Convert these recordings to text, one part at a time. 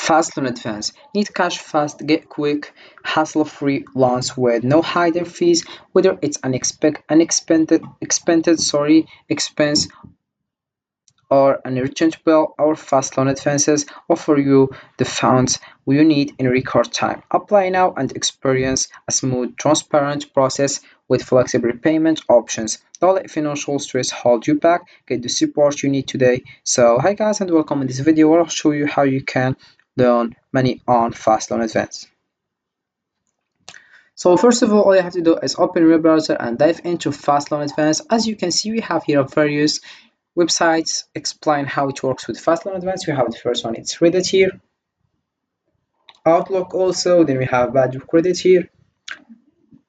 Fast loan advance. Need cash fast, get quick, hassle-free loans with no hidden fees, whether it's expense or an urgent bill. Our fast loan advances offer you the funds you need in record time. Apply now and experience a smooth, transparent process with flexible repayment options. Don't let financial stress hold you back. Get the support you need today. So, hi guys, and welcome in this video where I'll show you how you can loan money on fast loan advance. So first of all you have to do is open your browser and dive into fast loan advance. As you can see, we have here various websites explain how it works with fast loan advance. We have the first one, it's Reddit here, Outlook also, then we have Bad Credit here,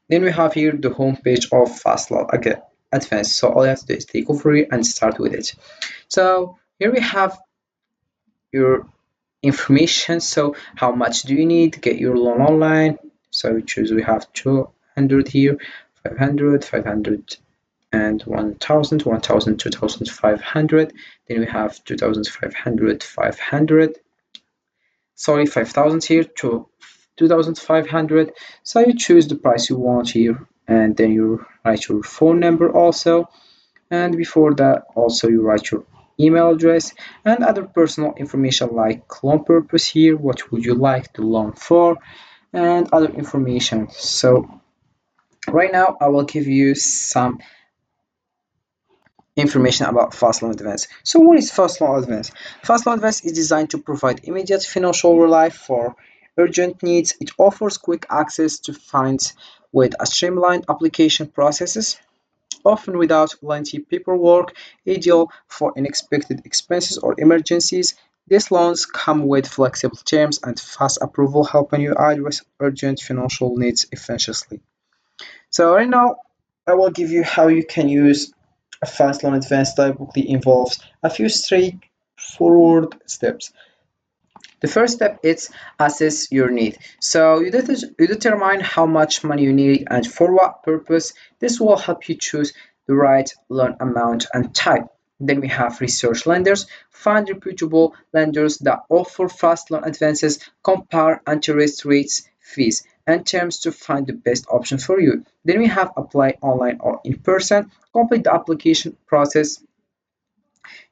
then we have here the homepage of fast loan advance. So all you have to do is take over here and start with it. So here we have your information. So how much do you need? Get your loan online. So we choose, we have 200 here, 500, 500 and 1000, 1000, 2500. Then we have 2500, 500. Sorry, 5000 here to 2500. So you choose the price you want here, and then you write your phone number also, and before that also you write your email address and other personal information like loan purpose here, what would you like the loan for, and other information. So right now I will give you some information about fast loan advance. So what is fast loan advance? Fast loan advance is designed to provide immediate financial relief for urgent needs. It offers quick access to funds with a streamlined application processes, often without lengthy paperwork, ideal for unexpected expenses or emergencies. These loans come with flexible terms and fast approval, helping you address urgent financial needs efficiently. So right now, I will give you how you can use a fast loan advance. Typically involves a few straightforward steps. The first step is assess your need. So you determine how much money you need and for what purpose. This will help you choose the right loan amount and type. Then we have research lenders. Find reputable lenders that offer fast loan advances, compare interest rates, fees, and terms to find the best option for you. Then we have apply online or in person. Complete the application process.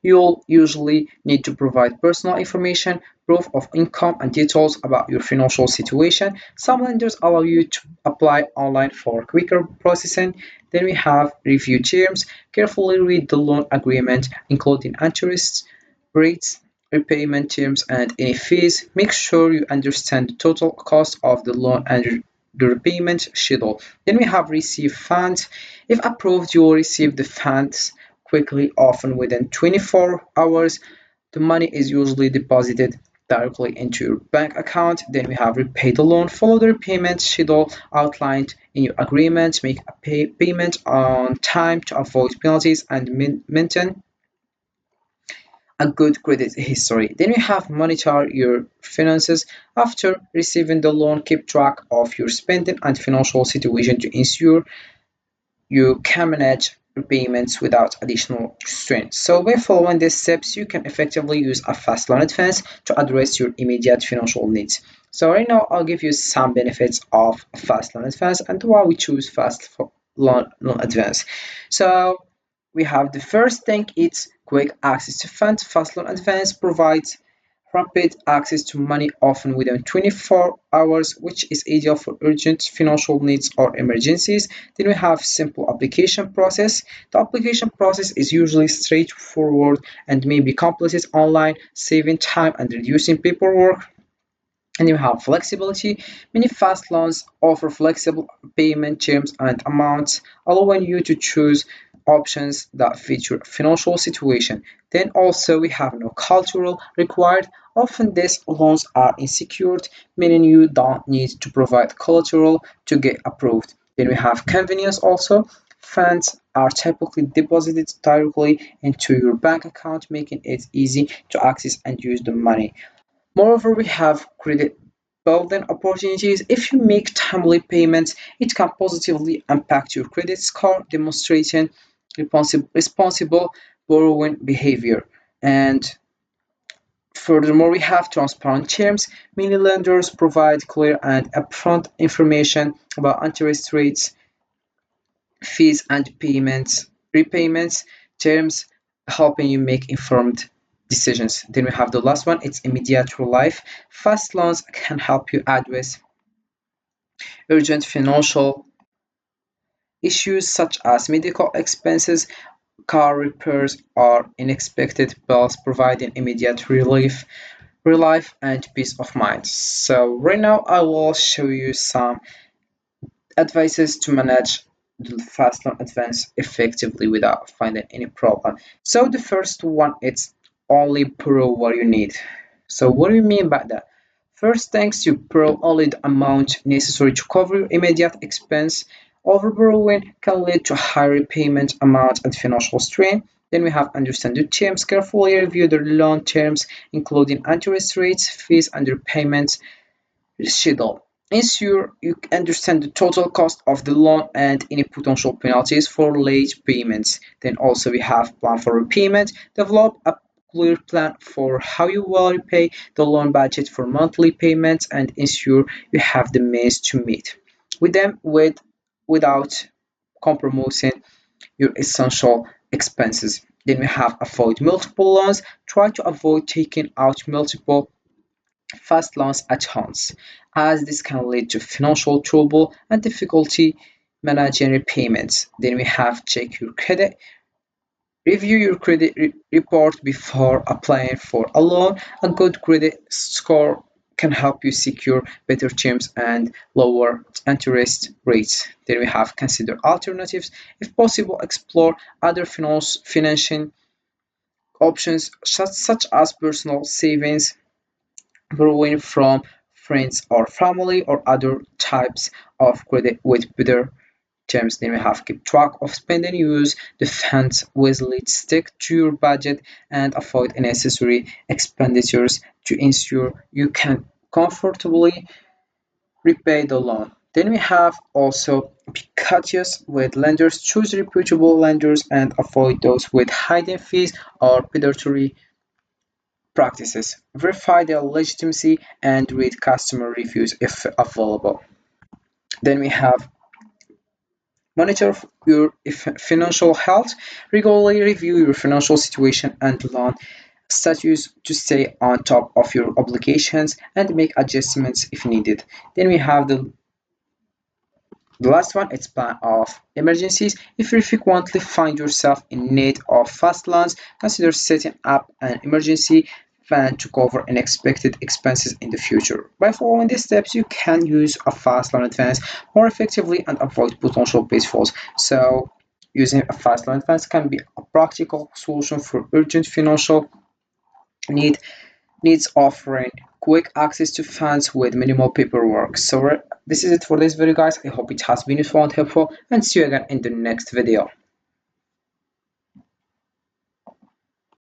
You'll usually need to provide personal information, proof of income, and details about your financial situation. Some lenders allow you to apply online for quicker processing. Then we have review terms. Carefully read the loan agreement, including interest rates, repayment terms, and any fees. Make sure you understand the total cost of the loan and the repayment schedule. Then we have receive funds. If approved, you will receive the funds quickly, often within 24 hours. The money is usually deposited directly into your bank account. Then we have repay the loan. Follow the repayment schedule outlined in your agreement. Make a payment on time to avoid penalties and maintain a good credit history. Then we have monitor your finances. After receiving the loan, keep track of your spending and financial situation to ensure you can manage repayments without additional strain. So by following these steps, you can effectively use a fast loan advance to address your immediate financial needs. So right now, I'll give you some benefits of a fast loan advance and why we choose loan advance. So we have the first thing, it's quick access to funds. Fast loan advance provides rapid access to money, often within 24 hours, which is ideal for urgent financial needs or emergencies. Then we have simple application process. The application process is usually straightforward and may be completed online, saving time and reducing paperwork. And you have flexibility. Many fast loans offer flexible payment terms and amounts, allowing you to choose options that fit your financial situation. Then also we have no collateral required. Often these loans are unsecured, meaning you don't need to provide collateral to get approved. Then we have convenience also. Funds are typically deposited directly into your bank account, making it easy to access and use the money. Moreover, we have credit building opportunities. If you make timely payments, it can positively impact your credit score, demonstrating responsible borrowing behavior. And Furthermore, we have transparent terms. Many lenders provide clear and upfront information about interest rates, fees, and repayments terms, helping you make informed decisions. Then we have the last one, it's immediate relief. Fast loans can help you address urgent financial issues such as medical expenses, car repairs, or unexpected bills, providing immediate relief and peace of mind. So right now I will show you some advices to manage the fast loan advance effectively without finding any problem. So the first one, it's only borrow what you need. So what do you mean by that? First, thanks you borrow only the amount necessary to cover your immediate expense. Overborrowing can lead to high repayment amount and financial strain. Then we have understand the terms, carefully review the loan terms, including interest rates, fees, and repayment schedule. Ensure you understand the total cost of the loan and any potential penalties for late payments. Then also we have plan for repayment. Develop a clear plan for how you will repay the loan, budget for monthly payments, and ensure you have the means to meet with them without compromising your essential expenses. Then we have avoid multiple loans. Try to avoid taking out multiple fast loans at once, as this can lead to financial trouble and difficulty managing repayments. Then we have check your credit. Review your credit report before applying for a loan. A good credit score can help you secure better terms and lower interest rates. Then we have consider alternatives. If possible, explore other financing options such as personal savings, borrowing from friends or family, or other types of credit with better terms. Then we have keep track of spending, use the funds wisely, stick to your budget, and avoid unnecessary expenditures to ensure you can comfortably repay the loan. Then we have also be cautious with lenders, choose reputable lenders and avoid those with hidden fees or predatory practices. Verify their legitimacy and read customer reviews if available. Then we have monitor your financial health. Regularly review your financial situation and loan status to stay on top of your obligations and make adjustments if needed. Then we have the last one, it's plan of emergencies. If you frequently find yourself in need of fast loans, consider setting up an emergency fund to cover unexpected expenses in the future. By following these steps, you can use a fast loan advance more effectively and avoid potential pitfalls. So, using a fast loan advance can be a practical solution for urgent financial need needs, offering quick access to funds with minimal paperwork. So this is it for this video, guys. I hope it has been useful and helpful, and see you again in the next video.